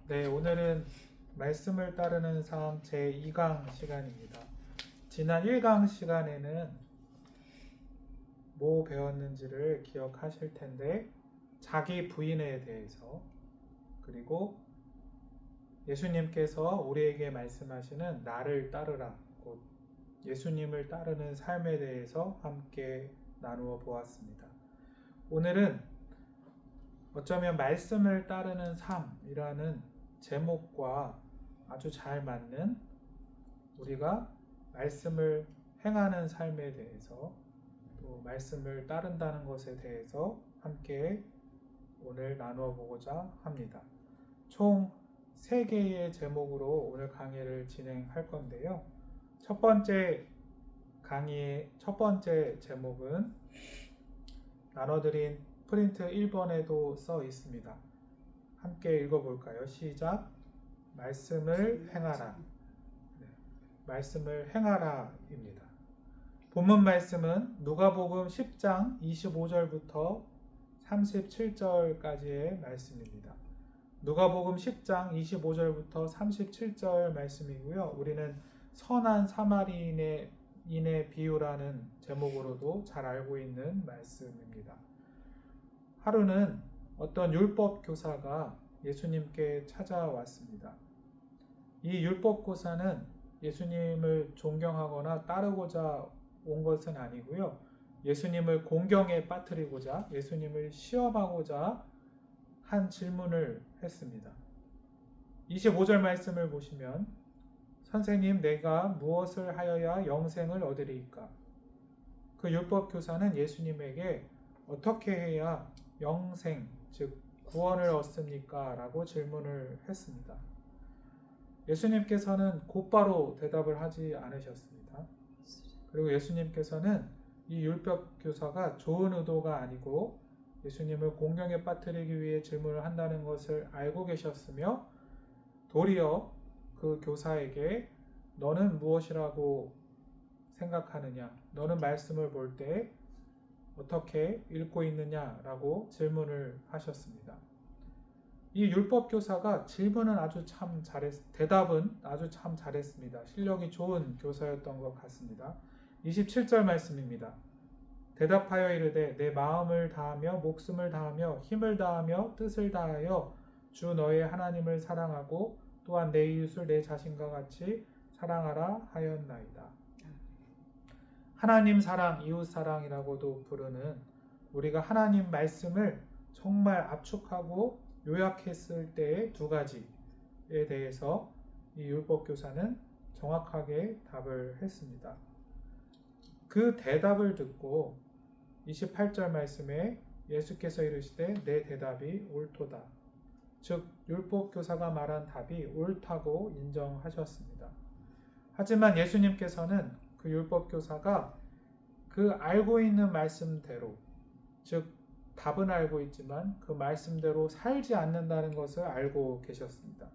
네, 오늘은 말씀을 따르는 삶 제2강 시간입니다. 지난 1강 시간에는 뭐 배웠는지를 기억하실 텐데, 자기 부인에 대해서, 그리고 예수님께서 우리에게 말씀하시는 나를 따르라, 곧 예수님을 따르는 삶에 대해서 함께 나누어 보았습니다. 오늘은 어쩌면 말씀을 따르는 삶이라는 제목과 아주 잘 맞는 우리가 말씀을 행하는 삶에 대해서 또 말씀을 따른다는 것에 대해서 함께 오늘 나누어 보고자 합니다. 총 3개의 제목으로 오늘 강의를 진행할 건데요. 첫 번째 강의의 첫 번째 제목은 나눠드린 프린트 1번에도 써 있습니다. 함께 읽어볼까요? 시작. 말씀을 행하라. 네, 말씀을 행하라입니다. 본문 말씀은 누가복음 10장 25절부터 37절까지의 말씀입니다. 누가복음 10장 25절부터 37절 말씀이고요. 우리는 선한 사마리인의 비유라는 제목으로도 잘 알고 있는 말씀입니다. 하루는 어떤 율법 교사가 예수님께 찾아왔습니다. 이 율법 교사는 예수님을 존경하거나 따르고자 온 것은 아니고요. 예수님을 공경에 빠뜨리고자, 예수님을 시험하고자 한 질문을 했습니다. 25절 말씀을 보시면 선생님, 내가 무엇을 하여야 영생을 얻으리이까? 그 율법 교사는 예수님에게 어떻게 해야 영생, 즉 구원을 얻습니까? 라고 질문을 했습니다. 예수님께서는 곧바로 대답을 하지 않으셨습니다. 그리고 예수님께서는 이 율법 교사가 좋은 의도가 아니고 예수님을 공경에 빠뜨리기 위해 질문을 한다는 것을 알고 계셨으며 도리어 그 교사에게 너는 무엇이라고 생각하느냐? 너는 말씀을 볼 때 어떻게 읽고 있느냐라고 질문을 하셨습니다. 이 율법 교사가 질문은 아주 참 대답은 아주 참 잘했습니다. 실력이 좋은 교사였던 것 같습니다. 27절 말씀입니다. 대답하여 이르되 내 마음을 다하며 목숨을 다하며 힘을 다하며 뜻을 다하여 주 너의 하나님을 사랑하고 또한 내 이웃을 내 자신과 같이 사랑하라 하였나이다. 하나님 사랑, 이웃 사랑이라고도 부르는 우리가 하나님 말씀을 정말 압축하고 요약했을 때의 두 가지에 대해서 이 율법 교사는 정확하게 답을 했습니다. 그 대답을 듣고 28절 말씀에 예수께서 이르시되 내 대답이 옳도다. 즉 율법 교사가 말한 답이 옳다고 인정하셨습니다. 하지만 예수님께서는 그 율법 교사가 그 알고 있는 말씀대로, 즉 답은 알고 있지만 그 말씀대로 살지 않는다는 것을 알고 계셨습니다.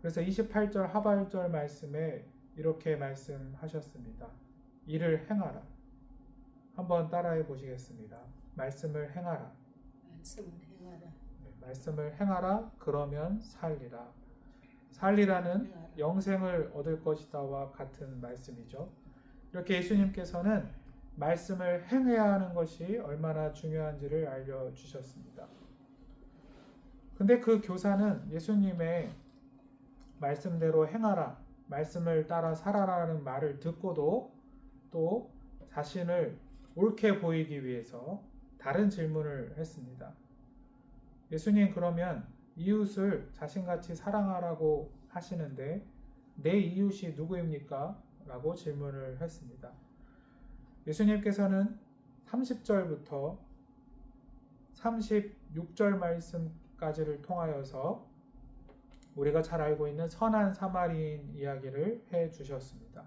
그래서 28절 하반절 말씀에 이렇게 말씀하셨습니다. 이를 행하라. 한번 따라해 보시겠습니다. 말씀을 행하라. 말씀을 행하라. 네, 말씀을 행하라. 그러면 살리라. 살리라는 영생을 얻을 것이다와 같은 말씀이죠. 이렇게 예수님께서는 말씀을 행해야 하는 것이 얼마나 중요한지를 알려주셨습니다. 근데 그 교사는 예수님의 말씀대로 행하라, 말씀을 따라 살아라는 말을 듣고도 또 자신을 옳게 보이기 위해서 다른 질문을 했습니다. 예수님, 그러면 이웃을 자신같이 사랑하라고 하시는데 내 이웃이 누구입니까? 라고 질문을 했습니다. 예수님께서는 30절부터 36절 말씀까지를 통하여서 우리가 잘 알고 있는 선한 사마리인 이야기를 해 주셨습니다.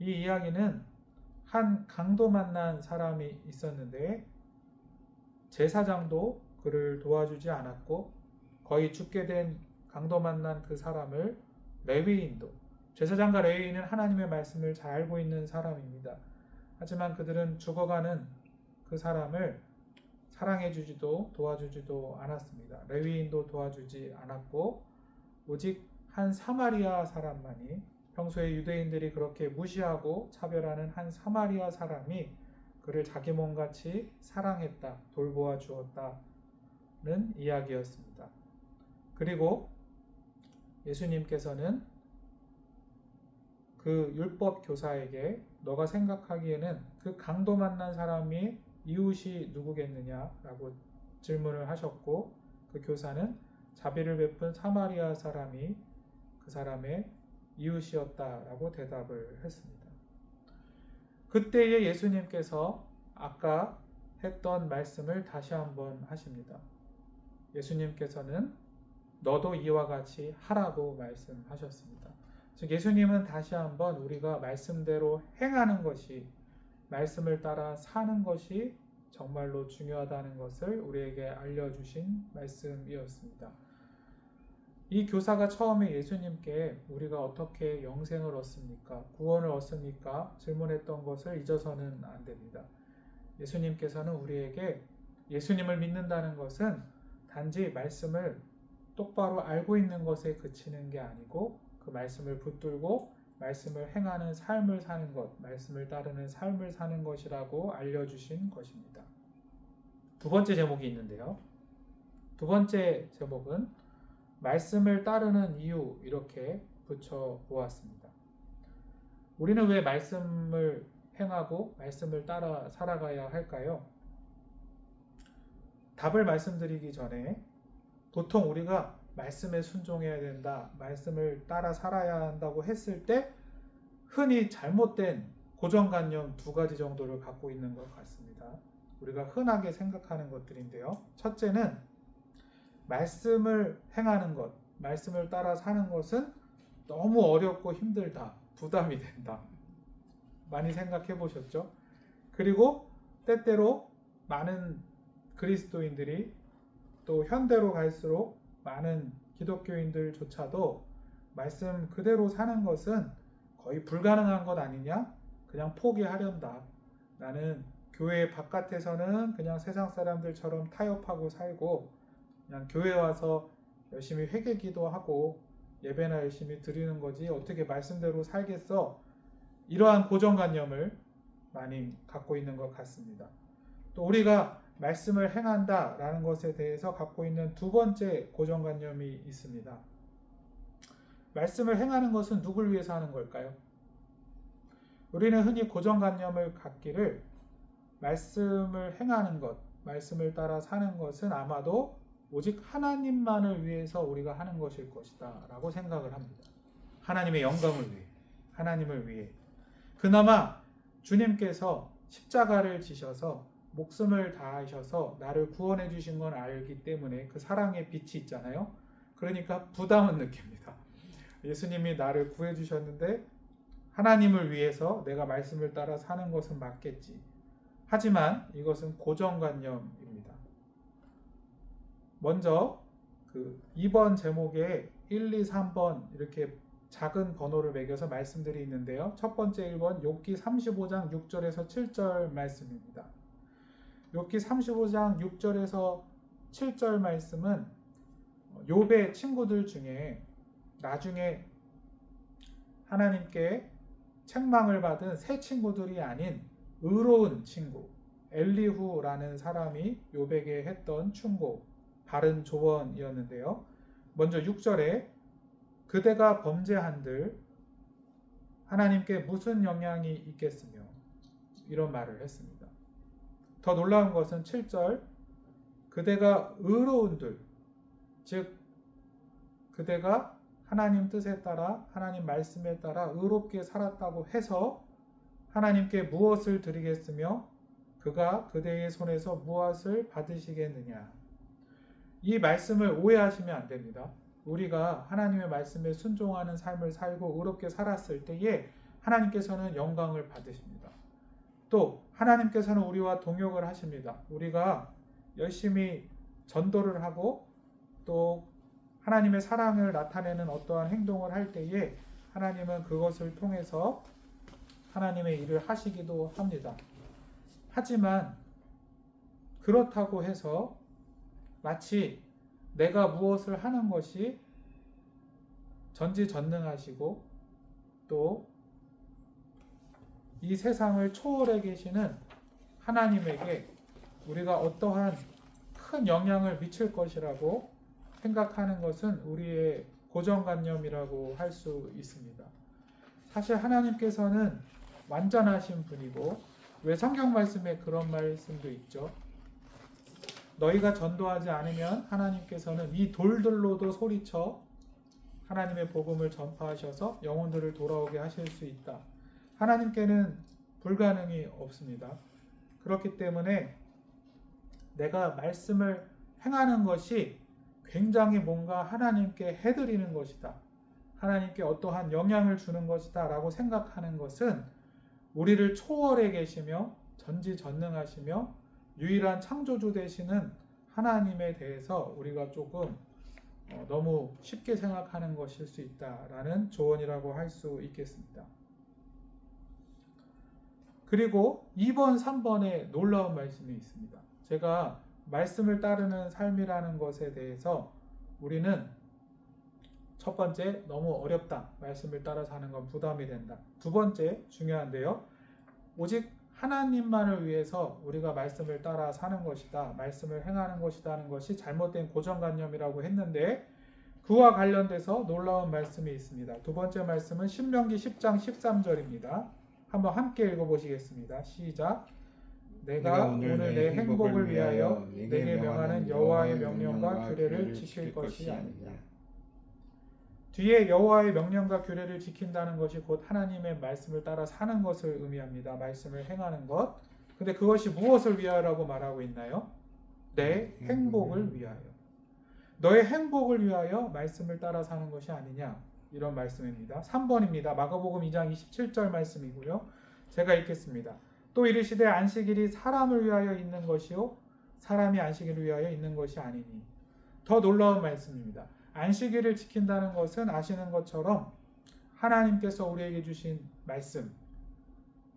이 이야기는 한 강도 만난 사람이 있었는데 제사장도 그를 도와주지 않았고 거의 죽게 된 강도 만난 그 사람을 레위인도, 제사장과 레위인은 하나님의 말씀을 잘 알고 있는 사람입니다. 하지만 그들은 죽어가는 그 사람을 사랑해주지도 도와주지도 않았습니다. 레위인도 도와주지 않았고 오직 한 사마리아 사람만이, 평소에 유대인들이 그렇게 무시하고 차별하는 한 사마리아 사람이 그를 자기 몸같이 사랑했다, 돌보아 주었다는 이야기였습니다. 그리고 예수님께서는 그 율법 교사에게 너가 생각하기에는 그 강도 만난 사람이 이웃이 누구겠느냐라고 질문을 하셨고, 그 교사는 자비를 베푼 사마리아 사람이 그 사람의 이웃이었다라고 대답을 했습니다. 그때에 예수님께서 아까 했던 말씀을 다시 한번 하십니다. 예수님께서는 너도 이와 같이 하라고 말씀하셨습니다. 즉 예수님은 다시 한번 우리가 말씀대로 행하는 것이, 말씀을 따라 사는 것이 정말로 중요하다는 것을 우리에게 알려주신 말씀이었습니다. 이 교사가 처음에 예수님께 우리가 어떻게 영생을 얻습니까? 구원을 얻습니까? 질문했던 것을 잊어서는 안 됩니다. 예수님께서는 우리에게 예수님을 믿는다는 것은 단지 말씀을 똑바로 알고 있는 것에 그치는 게 아니고 그 말씀을 붙들고 말씀을 행하는 삶을 사는 것, 말씀을 따르는 삶을 사는 것이라고 알려주신 것입니다. 두 번째 제목이 있는데요. 두 번째 제목은 말씀을 따르는 이유, 이렇게 붙여보았습니다. 우리는 왜 말씀을 행하고 말씀을 따라 살아가야 할까요? 답을 말씀드리기 전에 보통 우리가 말씀에 순종해야 된다, 말씀을 따라 살아야 한다고 했을 때 흔히 잘못된 고정관념 두 가지 정도를 갖고 있는 것 같습니다. 우리가 흔하게 생각하는 것들인데요. 첫째는 말씀을 행하는 것, 말씀을 따라 사는 것은 너무 어렵고 힘들다, 부담이 된다. 많이 생각해 보셨죠? 그리고 때때로 많은 그리스도인들이 또 현대로 갈수록 많은 기독교인들조차도 말씀 그대로 사는 것은 거의 불가능한 것 아니냐? 그냥 포기하련다. 나는 교회 바깥에서는 그냥 세상 사람들처럼 타협하고 살고 그냥 교회 와서 열심히 회개기도 하고 예배나 열심히 드리는 거지 어떻게 말씀대로 살겠어? 이러한 고정관념을 많이 갖고 있는 것 같습니다. 또 우리가 말씀을 행한다라는 것에 대해서 갖고 있는 두 번째 고정관념이 있습니다. 말씀을 행하는 것은 누굴 위해서 하는 걸까요? 우리는 흔히 고정관념을 갖기를 말씀을 행하는 것, 말씀을 따라 사는 것은 아마도 오직 하나님만을 위해서 우리가 하는 것일 것이다 라고 생각을 합니다. 하나님의 영광을 위해, 하나님을 위해. 그나마 주님께서 십자가를 지셔서 목숨을 다하셔서 나를 구원해 주신 건 알기 때문에 그 사랑의 빛이 있잖아요. 그러니까 부담은 느낍니다. 예수님이 나를 구해 주셨는데 하나님을 위해서 내가 말씀을 따라 사는 것은 맞겠지. 하지만 이것은 고정관념입니다. 먼저 그 2번 제목에 1, 2, 3번 이렇게 작은 번호를 매겨서 말씀들이 있는데요. 첫 번째 1번 욥기 35장 6절에서 7절 말씀입니다. 욥기 35장 6절에서 7절 말씀은 욥의 친구들 중에 나중에 하나님께 책망을 받은 새 친구들이 아닌 의로운 친구 엘리후라는 사람이 욥에게 했던 충고, 바른 조언이었는데요. 먼저 6절에 그대가 범죄한들 하나님께 무슨 영향이 있겠으며 이런 말을 했습니다. 더 놀라운 것은 7절 그대가 의로운들, 즉 그대가 하나님 뜻에 따라 하나님 말씀에 따라 의롭게 살았다고 해서 하나님께 무엇을 드리겠으며 그가 그대의 손에서 무엇을 받으시겠느냐. 이 말씀을 오해하시면 안 됩니다. 우리가 하나님의 말씀에 순종하는 삶을 살고 의롭게 살았을 때에 하나님께서는 영광을 받으십니다. 또 하나님께서는 우리와 동역을 하십니다. 우리가 열심히 전도를 하고 또 하나님의 사랑을 나타내는 어떠한 행동을 할 때에 하나님은 그것을 통해서 하나님의 일을 하시기도 합니다. 하지만 그렇다고 해서 마치 내가 무엇을 하는 것이 전지전능하시고 또 이 세상을 초월해 계시는 하나님에게 우리가 어떠한 큰 영향을 미칠 것이라고 생각하는 것은 우리의 고정관념이라고 할 수 있습니다. 사실 하나님께서는 완전하신 분이고, 왜 성경 말씀에 그런 말씀도 있죠. 너희가 전도하지 않으면 하나님께서는 이 돌들로도 소리쳐 하나님의 복음을 전파하셔서 영혼들을 돌아오게 하실 수 있다. 하나님께는 불가능이 없습니다. 그렇기 때문에 내가 말씀을 행하는 것이 굉장히 뭔가 하나님께 해드리는 것이다, 하나님께 어떠한 영향을 주는 것이다 라고 생각하는 것은 우리를 초월해 계시며 전지전능하시며 유일한 창조주 되시는 하나님에 대해서 우리가 조금 너무 쉽게 생각하는 것일 수 있다라는 조언이라고 할 수 있겠습니다. 그리고 2번, 3번에 놀라운 말씀이 있습니다. 제가 말씀을 따르는 삶이라는 것에 대해서 우리는 첫 번째, 너무 어렵다, 말씀을 따라 사는 건 부담이 된다. 두 번째, 중요한데요, 오직 하나님만을 위해서 우리가 말씀을 따라 사는 것이다, 말씀을 행하는 것이다 하는 것이 잘못된 고정관념이라고 했는데, 그와 관련돼서 놀라운 말씀이 있습니다. 두 번째 말씀은 신명기 10장 13절입니다. 한번 함께 읽어보시겠습니다. 시작. 내가 오늘 내 행복을 위하여 내게 명하는 여호와의 명령과 규례를 지킬 것이 아니냐. 뒤에 여호와의 명령과 규례를 지킨다는 것이 곧 하나님의 말씀을 따라 사는 것을 의미합니다. 말씀을 행하는 것. 근데 그것이 무엇을 위하여라고 말하고 있나요? 내 행복을 위하여. 너의 행복을 위하여 말씀을 따라 사는 것이 아니냐, 이런 말씀입니다. 3번입니다. 마가복음 2장 27절 말씀이고요. 제가 읽겠습니다. 또 이르시되 안식일이 사람을 위하여 있는 것이요 사람이 안식일을 위하여 있는 것이 아니니. 더 놀라운 말씀입니다. 안식일을 지킨다는 것은 아시는 것처럼 하나님께서 우리에게 주신 말씀,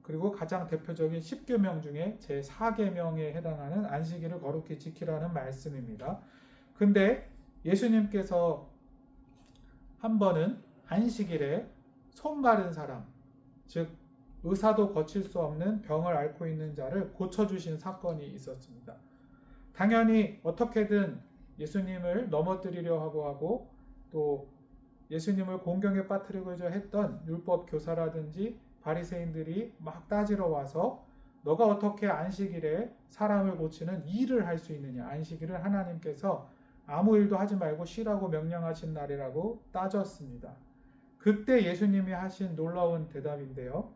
그리고 가장 대표적인 10계명 중에 제4계명에 해당하는 안식일을 거룩히 지키라는 말씀입니다. 근데 예수님께서 한 번은 안식일에 손 마른 사람, 즉 의사도 고칠 수 없는 병을 앓고 있는 자를 고쳐주신 사건이 있었습니다. 당연히 어떻게든 예수님을 넘어뜨리려 하고 또 예수님을 공경에 빠뜨리고자 했던 율법 교사라든지 바리새인들이 막 따지러 와서 너가 어떻게 안식일에 사람을 고치는 일을 할 수 있느냐, 안식일을 하나님께서 아무 일도 하지 말고 쉬라고 명령하신 날이라고 따졌습니다. 그때 예수님이 하신 놀라운 대답인데요,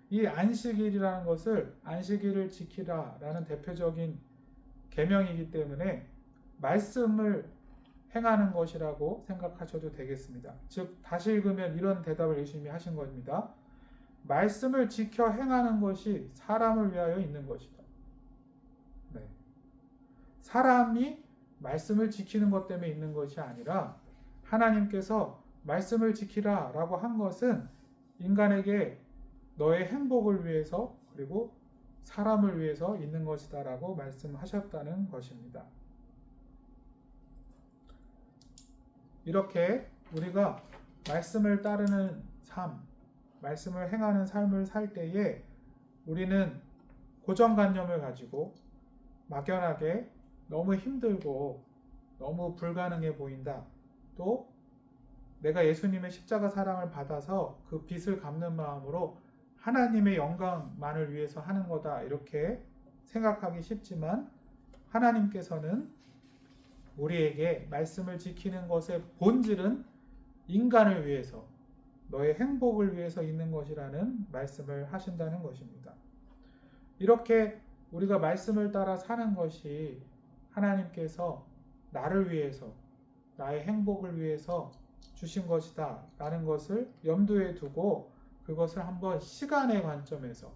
이 안식일이라는 것을 안식일을 지키라라는 대표적인 계명이기 때문에 말씀을 행하는 것이라고 생각하셔도 되겠습니다. 즉 다시 읽으면 이런 대답을 예수님이 하신 겁니다. 말씀을 지켜 행하는 것이 사람을 위하여 있는 것이다. 네. 사람이 말씀을 지키는 것 때문에 있는 것이 아니라 하나님께서 말씀을 지키라 라고 한 것은 인간에게 너의 행복을 위해서 그리고 사람을 위해서 있는 것이다 라고 말씀하셨다는 것입니다. 이렇게 우리가 말씀을 따르는 삶, 말씀을 행하는 삶을 살 때에 우리는 고정관념을 가지고 막연하게 너무 힘들고 너무 불가능해 보인다, 또 내가 예수님의 십자가 사랑을 받아서 그 빚을 갚는 마음으로 하나님의 영광만을 위해서 하는 거다, 이렇게 생각하기 쉽지만 하나님께서는 우리에게 말씀을 지키는 것의 본질은 인간을 위해서, 너의 행복을 위해서 있는 것이라는 말씀을 하신다는 것입니다. 이렇게 우리가 말씀을 따라 사는 것이 하나님께서 나를 위해서, 나의 행복을 위해서 주신 것이다 라는 것을 염두에 두고 그것을 한번 시간의 관점에서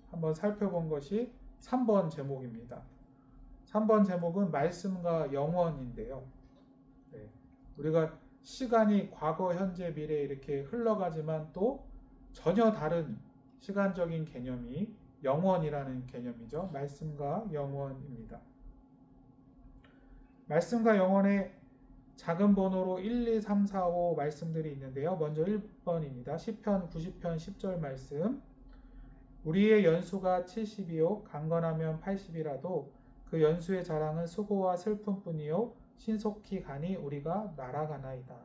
한번 살펴본 것이 3번 제목입니다. 3번 제목은 말씀과 영원인데요. 네. 우리가 시간이 과거, 현재, 미래 이렇게 흘러가지만 또 전혀 다른 시간적인 개념이 영원이라는 개념이죠. 말씀과 영원입니다. 말씀과 영원의 작은 번호로 1, 2, 3, 4, 5 말씀들이 있는데요. 먼저 1번입니다. 시편 90편 10절 말씀. 우리의 연수가 70이요 강건하면 80이라도 그 연수의 자랑은 수고와 슬픔뿐이요 신속히 가니 우리가 날아가나이다.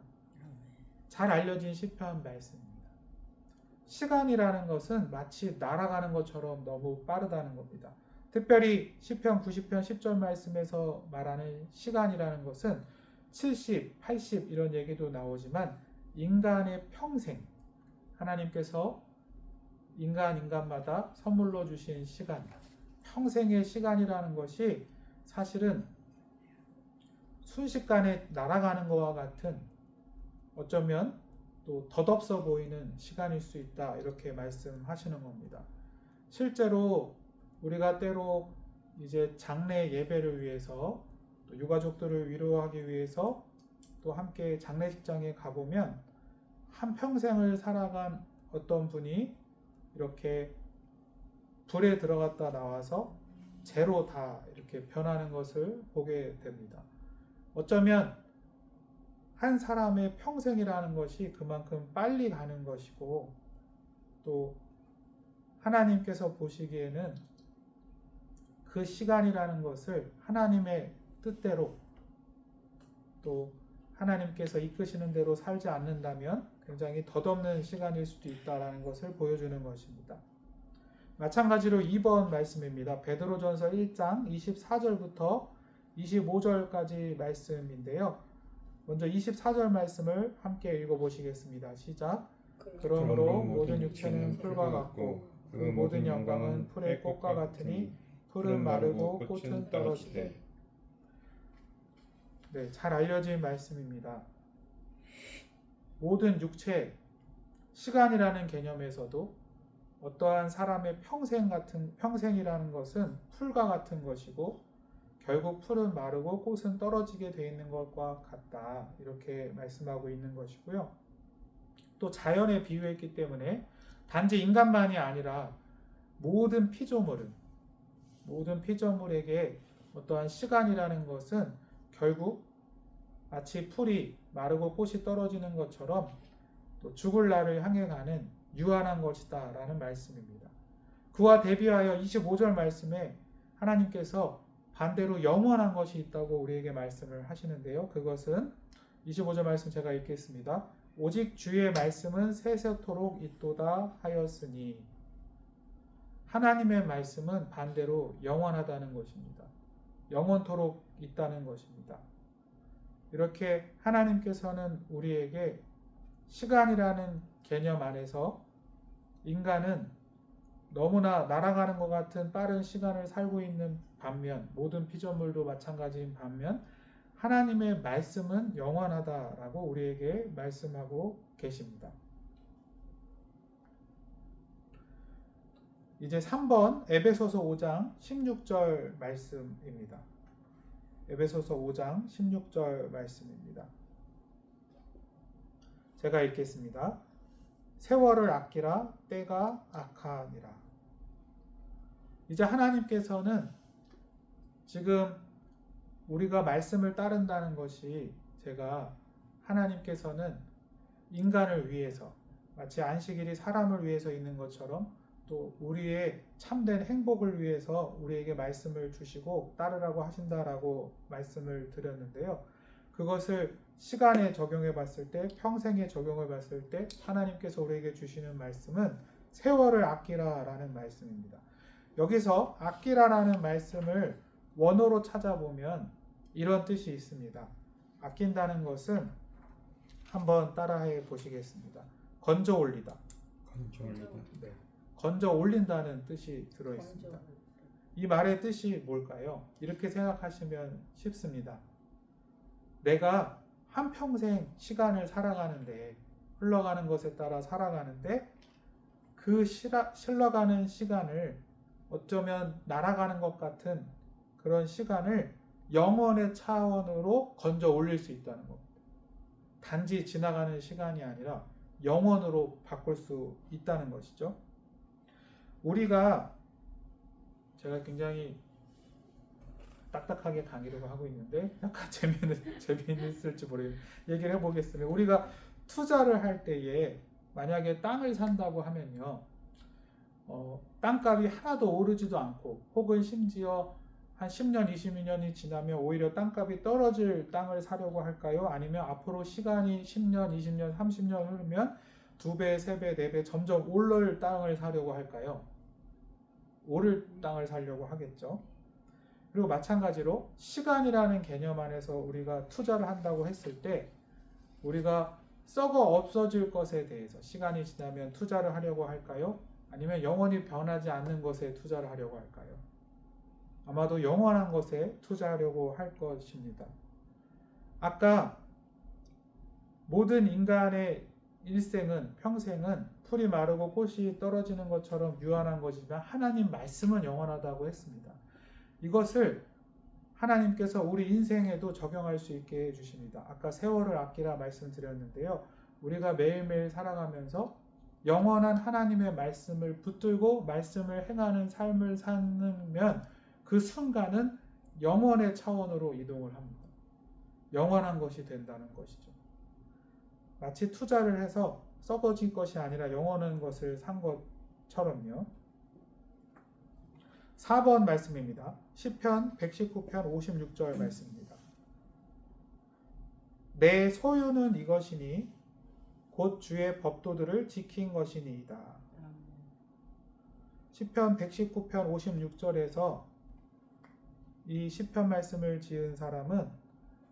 잘 알려진 시편 말씀입니다. 시간이라는 것은 마치 날아가는 것처럼 너무 빠르다는 겁니다. 특별히 시편 90편 10절 말씀에서 말하는 시간이라는 것은 70, 80 이런 얘기도 나오지만 인간의 평생, 하나님께서 인간마다 선물로 주신 시간, 평생의 시간이라는 것이 사실은 순식간에 날아가는 것과 같은, 어쩌면 또 덧없어 보이는 시간일 수 있다, 이렇게 말씀하시는 겁니다. 실제로 우리가 때로 이제 장례 예배를 위해서 또 유가족들을 위로하기 위해서 또 함께 장례식장에 가보면 한평생을 살아간 어떤 분이 이렇게 불에 들어갔다 나와서 재로 다 이렇게 변하는 것을 보게 됩니다. 어쩌면 한 사람의 평생이라는 것이 그만큼 빨리 가는 것이고, 또 하나님께서 보시기에는 그 시간이라는 것을 하나님의 뜻대로, 또 하나님께서 이끄시는 대로 살지 않는다면 굉장히 덧없는 시간일 수도 있다는 것을 보여주는 것입니다. 마찬가지로 2번 말씀입니다. 베드로전서 1장 24절부터 25절까지 말씀인데요. 먼저 24절 말씀을 함께 읽어보시겠습니다. 시작. 그러므로 모든 육체는 풀과 같고 그 모든 영광은 풀의 꽃과 같으니 풀은 마르고 꽃은 떨어지되. 네, 잘 알려진 말씀입니다. 모든 육체, 시간이라는 개념에서도 어떠한 사람의 평생이라는 것은 풀과 같은 것이고, 결국 풀은 마르고 꽃은 떨어지게 되어 있는 것과 같다, 이렇게 말씀하고 있는 것이고요. 또 자연에 비유했기 때문에 단지 인간만이 아니라 모든 피조물에게 어떠한 시간이라는 것은 결국 마치 풀이 마르고 꽃이 떨어지는 것처럼 또 죽을 날을 향해 가는 유한한 것이다 라는 말씀입니다. 그와 대비하여 25절 말씀에 하나님께서 반대로 영원한 것이 있다고 우리에게 말씀을 하시는데요. 그것은 25절 말씀 제가 읽겠습니다. 오직 주의 말씀은 세세토록 있도다 하였으니. 하나님의 말씀은 반대로 영원하다는 것입니다. 영원토록 있다는 것입니다. 이렇게 하나님께서는 우리에게 시간이라는 개념 안에서 인간은 너무나 날아가는 것 같은 빠른 시간을 살고 있는 반면, 모든 피조물도 마찬가지인 반면, 하나님의 말씀은 영원하다라고 우리에게 말씀하고 계십니다. 이제 3번 에베소서 5장 16절 말씀입니다. 에베소서 5장 16절 말씀입니다. 제가 읽겠습니다. 세월을 아끼라 때가 악하니라. 이제 하나님께서는 지금 우리가 말씀을 따른다는 것이, 제가 하나님께서는 인간을 위해서, 마치 안식일이 사람을 위해서 있는 것처럼 또 우리의 참된 행복을 위해서 우리에게 말씀을 주시고 따르라고 하신다라고 말씀을 드렸는데요. 그것을 시간에 적용해 봤을 때, 평생에 적용해 봤을 때 하나님께서 우리에게 주시는 말씀은 세월을 아끼라라는 말씀입니다. 여기서 아끼라라는 말씀을 원어로 찾아보면 이런 뜻이 있습니다. 아낀다는 것은 한번 따라해 보시겠습니다. 건져 올리다. 네. 건져 올린다는 뜻이 들어 있습니다. 이 말의 뜻이 뭘까요? 이렇게 생각하시면 쉽습니다. 내가 한평생 시간을 살아가는데, 흘러가는 것에 따라 살아가는데, 그 흘러가는 시간을 어쩌면 날아가는 것 같은 그런 시간을 영원의 차원으로 건져 올릴 수 있다는 겁니다. 단지 지나가는 시간이 아니라 영원으로 바꿀 수 있다는 것이죠. 제가 굉장히 딱딱하게 강의를 하고 있는데 약간 재미있을지 모르겠는데 얘기를 해보겠습니다. 우리가 투자를 할 때에 만약에 땅을 산다고 하면요, 땅값이 하나도 오르지도 않고 혹은 심지어 한 10년, 20년이 지나면 오히려 땅값이 떨어질 땅을 사려고 할까요? 아니면 앞으로 시간이 10년, 20년, 30년 흐르면 2배, 3배, 4배 점점 오를 땅을 사려고 할까요? 오를 땅을 사려고 하겠죠. 그리고 마찬가지로 시간이라는 개념 안에서 우리가 투자를 한다고 했을 때 우리가 썩어 없어질 것에 대해서 시간이 지나면 투자를 하려고 할까요? 아니면 영원히 변하지 않는 것에 투자를 하려고 할까요? 아마도 영원한 것에 투자하려고 할 것입니다. 아까 모든 인간의 일생은, 평생은 풀이 마르고 꽃이 떨어지는 것처럼 유한한 것이지만 하나님 말씀은 영원하다고 했습니다. 이것을 하나님께서 우리 인생에도 적용할 수 있게 해주십니다. 아까 세월을 아끼라 말씀드렸는데요. 우리가 매일매일 살아가면서 영원한 하나님의 말씀을 붙들고 말씀을 행하는 삶을 사면 그 순간은 영원의 차원으로 이동을 합니다. 영원한 것이 된다는 것이죠. 마치 투자를 해서 썩어질 것이 아니라 영원한 것을 산 것처럼요. 4번 말씀입니다. 시편 119편 56절 말씀입니다. 내 소유는 이것이니 곧 주의 법도들을 지킨 것이니이다. 시편 119편 56절에서 이 시편 말씀을 지은 사람은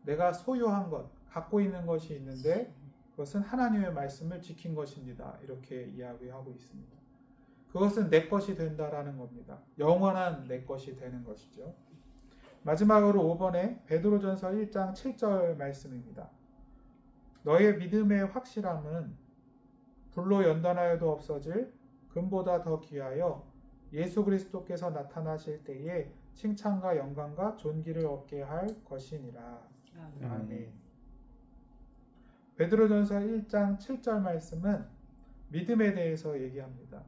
내가 소유한 것, 갖고 있는 것이 있는데 그것은 하나님의 말씀을 지킨 것입니다. 이렇게 이야기하고 있습니다. 그것은 내 것이 된다라는 겁니다. 영원한 내 것이 되는 것이죠. 마지막으로 5번에 베드로전서 1장 7절 말씀입니다. 너의 믿음의 확실함은 불로 연단하여도 없어질 금보다 더 귀하여 예수 그리스도께서 나타나실 때에 칭찬과 영광과 존귀를 얻게 할 것이니라. 아멘. 베드로전서 1장 7절 말씀은 믿음에 대해서 얘기합니다.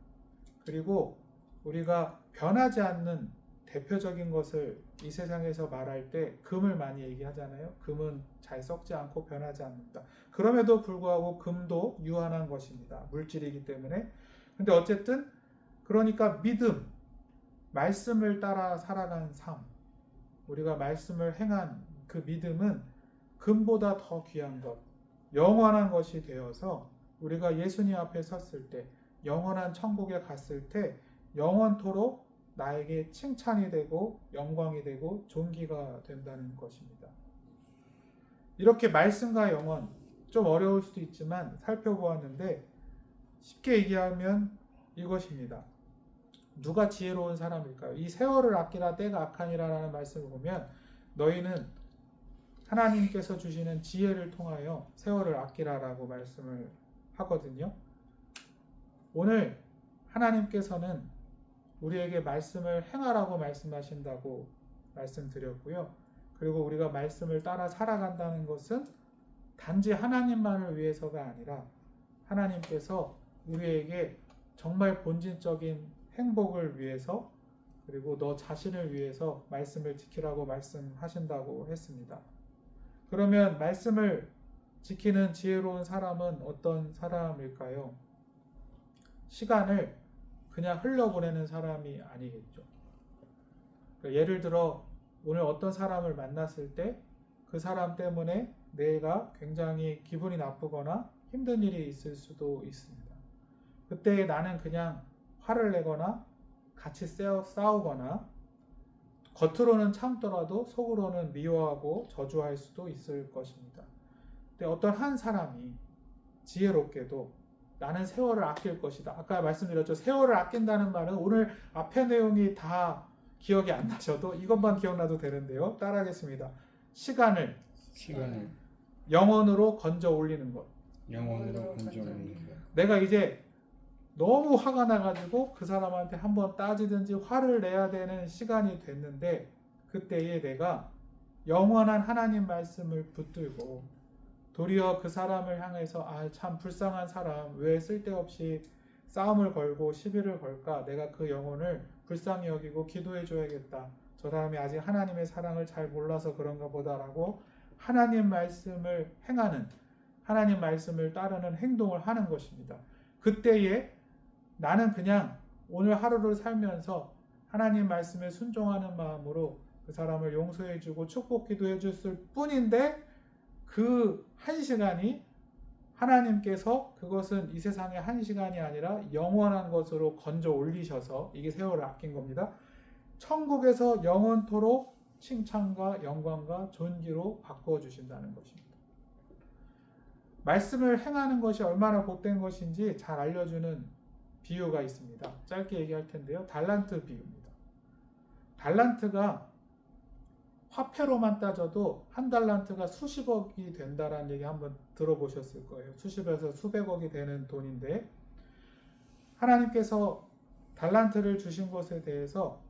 그리고 우리가 변하지 않는 대표적인 것을 이 세상에서 말할 때 금을 많이 얘기하잖아요. 금은 잘 썩지 않고 변하지 않는다. 그럼에도 불구하고 금도 유한한 것입니다. 물질이기 때문에. 근데 어쨌든 그러니까 믿음, 말씀을 따라 살아간 삶, 우리가 말씀을 행한 그 믿음은 금보다 더 귀한 것, 영원한 것이 되어서 우리가 예수님 앞에 섰을 때, 영원한 천국에 갔을 때 영원토록 나에게 칭찬이 되고 영광이 되고 존귀가 된다는 것입니다. 이렇게 말씀과 영원, 좀 어려울 수도 있지만 살펴보았는데 쉽게 얘기하면 이것입니다. 누가 지혜로운 사람일까요? 이 세월을 아끼라 때가 악하니라라는 말씀을 보면 너희는 하나님께서 주시는 지혜를 통하여 세월을 아끼라라고 말씀을 하거든요. 오늘 하나님께서는 우리에게 말씀을 행하라고 말씀하신다고 말씀드렸고요. 그리고 우리가 말씀을 따라 살아간다는 것은 단지 하나님만을 위해서가 아니라 하나님께서 우리에게 정말 본질적인 행복을 위해서 그리고 너 자신을 위해서 말씀을 지키라고 말씀하신다고 했습니다. 그러면 말씀을 지키는 지혜로운 사람은 어떤 사람일까요? 시간을 그냥 흘려보내는 사람이 아니겠죠. 그러니까 예를 들어 오늘 어떤 사람을 만났을 때 그 사람 때문에 내가 굉장히 기분이 나쁘거나 힘든 일이 있을 수도 있습니다. 그때 나는 그냥 화를 내거나 같이 싸우거나 겉으로는 참더라도 속으로는 미워하고 저주할 수도 있을 것입니다. 근데 어떤 한 사람이 지혜롭게도 나는 세월을 아낄 것이다. 아까 말씀드렸죠. 세월을 아낀다는 말은 오늘 앞의 내용이 다 기억이 안 나셔도 이것만 기억나도 되는데요. 따라하겠습니다. 시간을 영원으로 건져 올리는 것. 영원으로 건져 올리는 것. 내가 이제 너무 화가 나가지고 그 사람한테 한번 따지든지 화를 내야 되는 시간이 됐는데 그때에 내가 영원한 하나님 말씀을 붙들고 도리어 그 사람을 향해서 참 불쌍한 사람 왜 쓸데없이 싸움을 걸고 시비를 걸까? 내가 그 영혼을 불쌍히 여기고 기도해 줘야겠다. 저 사람이 아직 하나님의 사랑을 잘 몰라서 그런가 보다라고 하나님 말씀을 행하는, 하나님 말씀을 따르는 행동을 하는 것입니다. 그때에 나는 그냥 오늘 하루를 살면서 하나님 말씀에 순종하는 마음으로 그 사람을 용서해주고 축복 기도해 줬을 뿐인데 그 한 시간이 하나님께서 그것은 이 세상의 한 시간이 아니라 영원한 것으로 건져 올리셔서 이게 세월을 아낀 겁니다. 천국에서 영원토록 칭찬과 영광과 존귀로 바꾸어 주신다는 것입니다. 말씀을 행하는 것이 얼마나 복된 것인지 잘 알려주는 비유가 있습니다. 짧게 얘기할 텐데요. 달란트 비유입니다. 달란트가 화폐로만 따져도 한 달란트가 수십억이 된다라는 얘기 한번 들어보셨을 거예요. 수십에서 수백억이 되는 돈인데 하나님께서 달란트를 주신 것에 대해서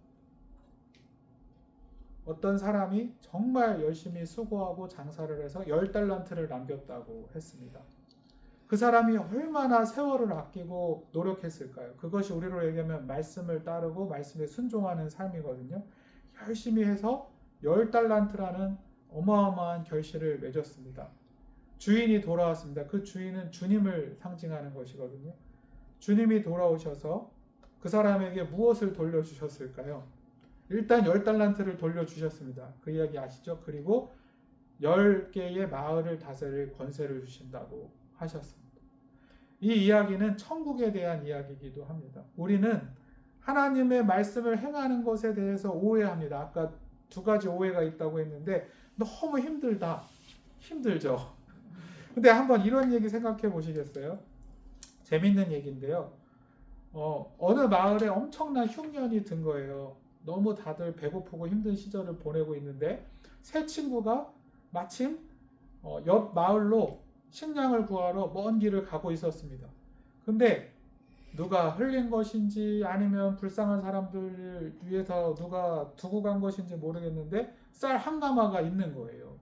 어떤 사람이 정말 열심히 수고하고 장사를 해서 10달란트를 남겼다고 했습니다. 그 사람이 얼마나 세월을 아끼고 노력했을까요? 그것이 우리로 얘기하면 말씀을 따르고 말씀에 순종하는 삶이거든요. 열심히 해서 10달란트라는 어마어마한 결실을 맺었습니다. 주인이 돌아왔습니다. 그 주인은 주님을 상징하는 것이거든요. 주님이 돌아오셔서 그 사람에게 무엇을 돌려주셨을까요? 일단 10달란트를 돌려주셨습니다. 그 이야기 아시죠? 그리고 10개의 마을을 다스릴 권세를 주신다고 하셨습니다. 이 이야기는 천국에 대한 이야기이기도 합니다. 우리는 하나님의 말씀을 행하는 것에 대해서 오해합니다. 아까 두 가지 오해가 있다고 했는데 너무 힘들다. 힘들죠. 근데 한번 이런 얘기 생각해 보시겠어요? 재밌는 얘기인데요. 어느 마을에 엄청난 흉년이 든 거예요. 너무 다들 배고프고 힘든 시절을 보내고 있는데 세 친구가 마침 옆 마을로 식량을 구하러 먼 길을 가고 있었습니다. 근데 누가 흘린 것인지 아니면 불쌍한 사람들을 위해서 누가 두고 간 것인지 모르겠는데 쌀 한 가마가 있는 거예요.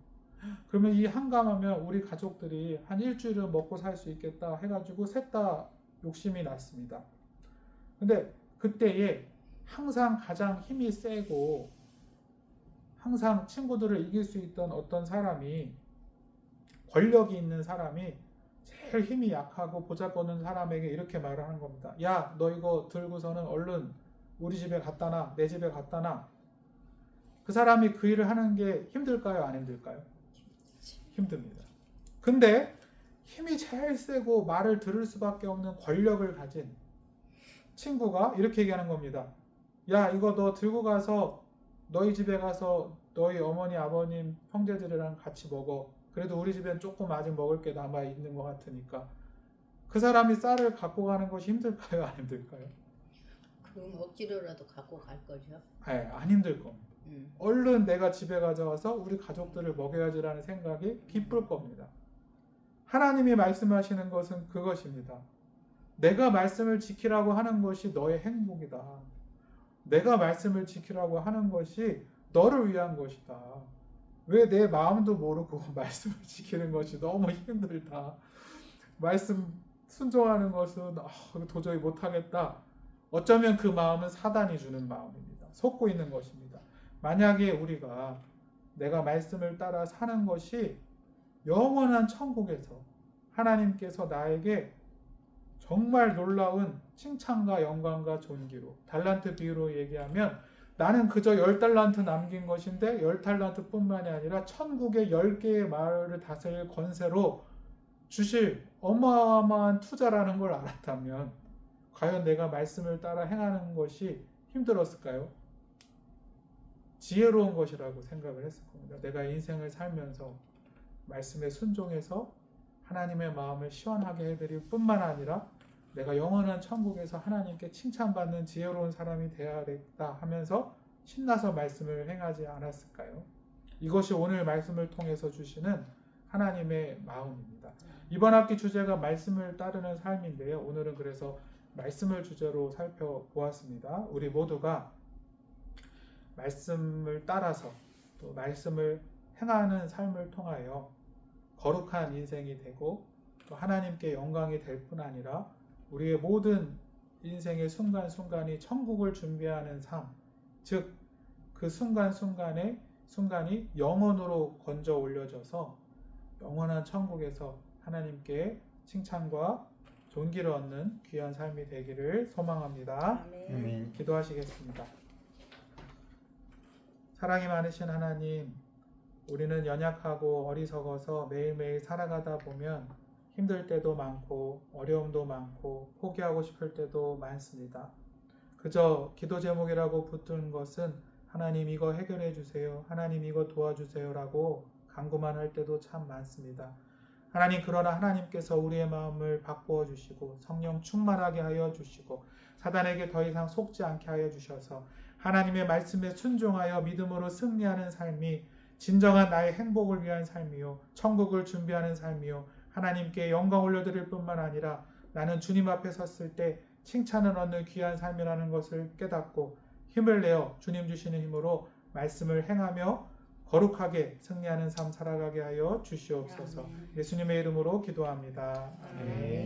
그러면 이 한 가마면 우리 가족들이 한 일주일은 먹고 살 수 있겠다 해가지고 셋 다 욕심이 났습니다. 근데 그때에 항상 가장 힘이 세고 항상 친구들을 이길 수 있던 어떤 사람이, 권력이 있는 사람이 제일 힘이 약하고 보잘것없는 사람에게 이렇게 말을 하는 겁니다. 야, 너 이거 들고서는 얼른 우리 집에 갖다 놔, 내 집에 갖다 놔. 그 사람이 그 일을 하는 게 힘들까요? 안 힘들까요? 힘듭니다. 근데 힘이 제일 세고 말을 들을 수밖에 없는 권력을 가진 친구가 이렇게 얘기하는 겁니다. 야, 이거 너 들고 가서 너희 집에 가서 너희 어머니, 아버님, 형제들이랑 같이 먹어. 그래도 우리 집엔 조금 아직 먹을 게 남아 있는 것 같으니까. 그 사람이 쌀을 갖고 가는 것이 힘들까요? 안 힘들까요? 그럼 억지로라도 갖고 갈 거죠. 네, 안 힘들 겁니다. 얼른 내가 집에 가져와서 우리 가족들을 먹여야지라는 생각이 기쁠 겁니다. 하나님이 말씀하시는 것은 그것입니다. 내가 말씀을 지키라고 하는 것이 너의 행복이다. 내가 말씀을 지키라고 하는 것이 너를 위한 것이다. 왜 내 마음도 모르고 말씀을 지키는 것이 너무 힘들다. 말씀 순종하는 것은 도저히 못하겠다. 어쩌면 그 마음은 사단이 주는 마음입니다. 속고 있는 것입니다. 만약에 우리가 내가 말씀을 따라 사는 것이 영원한 천국에서 하나님께서 나에게 정말 놀라운 칭찬과 영광과 존귀로, 달란트 비유로 얘기하면 나는 그저 10달란트 남긴 것인데 10달란트 뿐만이 아니라 천국의 10개의 마을을 다스릴 권세로 주실 어마어마한 투자라는 걸 알았다면 과연 내가 말씀을 따라 행하는 것이 힘들었을까요? 지혜로운 것이라고 생각을 했을 겁니다. 내가 인생을 살면서 말씀에 순종해서 하나님의 마음을 시원하게 해드릴 뿐만 아니라 내가 영원한 천국에서 하나님께 칭찬받는 지혜로운 사람이 되어야겠다 하면서 신나서 말씀을 행하지 않았을까요? 이것이 오늘 말씀을 통해서 주시는 하나님의 마음입니다. 이번 학기 주제가 말씀을 따르는 삶인데요. 오늘은 그래서 말씀을 주제로 살펴보았습니다. 우리 모두가 말씀을 따라서 또 말씀을 행하는 삶을 통하여 거룩한 인생이 되고 또 하나님께 영광이 될 뿐 아니라 우리의 모든 인생의 순간순간이 천국을 준비하는 삶, 즉 그 순간이 영원으로 건져 올려져서 영원한 천국에서 하나님께 칭찬과 존귀를 얻는 귀한 삶이 되기를 소망합니다. 아멘. 아멘. 기도하시겠습니다. 사랑이 많으신 하나님, 우리는 연약하고 어리석어서 매일매일 살아가다 보면 힘들 때도 많고 어려움도 많고 포기하고 싶을 때도 많습니다. 그저 기도 제목이라고 붙은 것은 하나님 이거 해결해 주세요, 하나님 이거 도와주세요 라고 간구만 할 때도 참 많습니다. 하나님, 그러나 하나님께서 우리의 마음을 바꾸어 주시고 성령 충만하게 하여 주시고 사단에게 더 이상 속지 않게 하여 주셔서 하나님의 말씀에 순종하여 믿음으로 승리하는 삶이 진정한 나의 행복을 위한 삶이요 천국을 준비하는 삶이요 하나님께 영광 올려드릴 뿐만 아니라 나는 주님 앞에 섰을 때 칭찬을 얻는 귀한 삶이라는 것을 깨닫고 힘을 내어 주님 주시는 힘으로 말씀을 행하며 거룩하게 승리하는 삶 살아가게 하여 주시옵소서. 아멘. 예수님의 이름으로 기도합니다. 아멘. 아멘.